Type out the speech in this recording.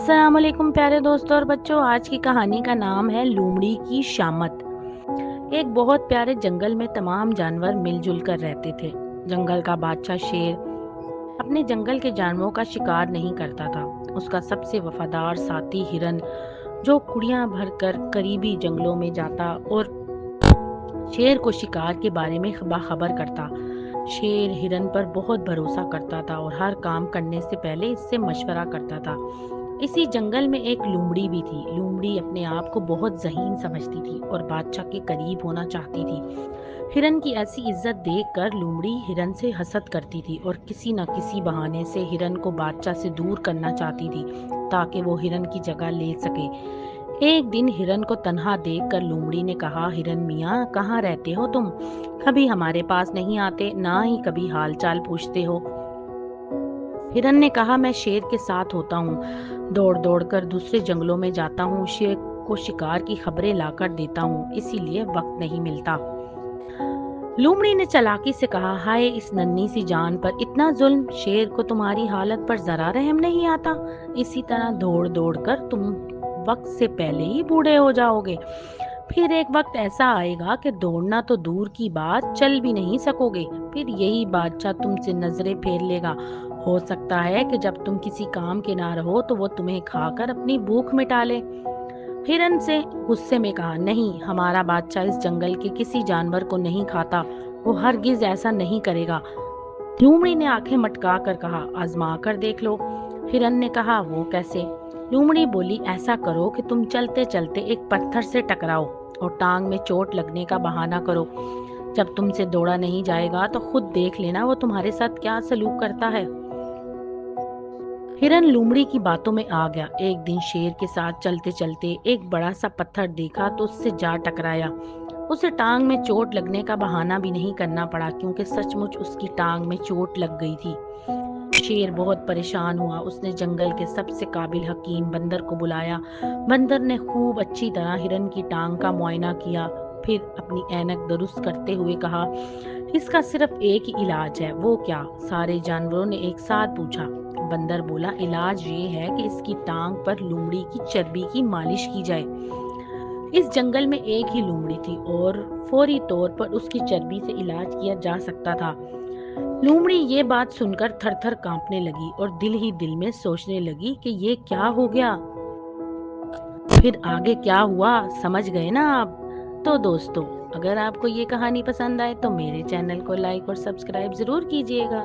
अस्सलाम वालेकुम प्यारे दोस्तों और बच्चों। आज की कहानी का नाम है लोमड़ी की शामत। एक बहुत प्यारे जंगल में तमाम जानवर मिलजुल कर रहते थे। जंगल का बादशाह शेर अपने जंगल के जानवरों का शिकार नहीं करता था। उसका सबसे वफादार साथी हिरन, जो कुड़ियां भरकर करीबी जंगलों में जाता और शेर को शिकार के बारे में बाखबर करता। शेर हिरन पर बहुत भरोसा करता था और हर काम करने से पहले इससे मशवरा करता था। इसी जंगल में एक लोमड़ी भी थी। लोमड़ी अपने आप को बहुत ज़हीन समझती थी और बादशाह के करीब होना चाहती थी। हिरन की ऐसी इज्जत देखकर लोमड़ी हिरन से हसद करती थी और किसी न किसी बहाने से हिरन को बादशाह से दूर करना चाहती थी ताकि वो हिरन की जगह ले सके। एक दिन हिरन को तन्हा देखकर लोमड़ी ने कहा, हिरन मियाँ, कहाँ रहते हो तुम? कभी हमारे पास नहीं आते, ना ही कभी हालचाल पूछते हो। हिरन ने कहा, मैं शेर के साथ होता हूँ, दौड़ दौड़ कर दूसरे जंगलों में जाता हूँ, शेर को शिकार की खबरें लाकर देता हूँ, इसीलिए वक्त नहीं मिलता। लोमड़ी ने चालाकी से कहा, हाय इस नन्ही सी जान पर इतना जुल्म, शेर को तुम्हारी हालत पर जरा रहम नहीं आता। इसी तरह दौड़ दौड़ कर तुम वक्त से पहले ही बूढ़े हो जाओगे। फिर एक वक्त ऐसा आएगा कि दौड़ना तो दूर की बात, चल भी नहीं सकोगे। फिर यही बादशाह तुमसे नजरें फेर लेगा। हो सकता है कि जब तुम किसी काम के ना रहो तो वो तुम्हें खाकर अपनी भूख मिटा ले। हिरन से गुस्से में कहा, नहीं, हमारा बादशाह इस जंगल के किसी जानवर को नहीं खाता, वो हरगिज ऐसा नहीं करेगा। लोमड़ी ने आंखें मटका कर कहा, आजमा कर देख लो। हिरन ने कहा, वो कैसे? लोमड़ी बोली, ऐसा करो कि तुम चलते चलते एक पत्थर से टकराओ और टांग में चोट लगने का बहाना करो। जब तुमसे दौड़ा नहीं जाएगा तो खुद देख लेना वो तुम्हारे साथ क्या सलूक करता है। हिरन लोमड़ी की बातों में आ गया। एक दिन शेर के साथ चलते चलते एक बड़ा सा पत्थर देखा तो उससे जा टकराया। उसे टांग में चोट लगने का बहाना भी नहीं करना पड़ा, क्योंकि सचमुच उसकी टांग में चोट लग गई थी। शेर बहुत परेशान हुआ। उसने जंगल के सबसे काबिल हकीम बंदर को बुलाया। बंदर ने खूब अच्छी तरह हिरन की टांग का मुआयना किया, फिर अपनी ऐनक दुरुस्त करते हुए कहा, इसका सिर्फ एक ही इलाज है। वो क्या? सारे जानवरों ने एक साथ पूछा। बंदर बोला, इलाज ये है कि इसकी टांग पर लोमड़ी की चर्बी की मालिश की जाए। इस जंगल में एक ही लोमड़ी थी और फौरी तौर पर उसकी चर्बी से इलाज किया जा सकता था। लोमड़ी ये बात सुनकर थर थर कांपने लगी और दिल ही दिल में सोचने लगी कि ये क्या हो गया। फिर आगे क्या हुआ समझ गए ना आप? तो दोस्तों, अगर आपको ये कहानी पसंद आए तो मेरे चैनल को लाइक और सब्सक्राइब जरूर कीजिएगा।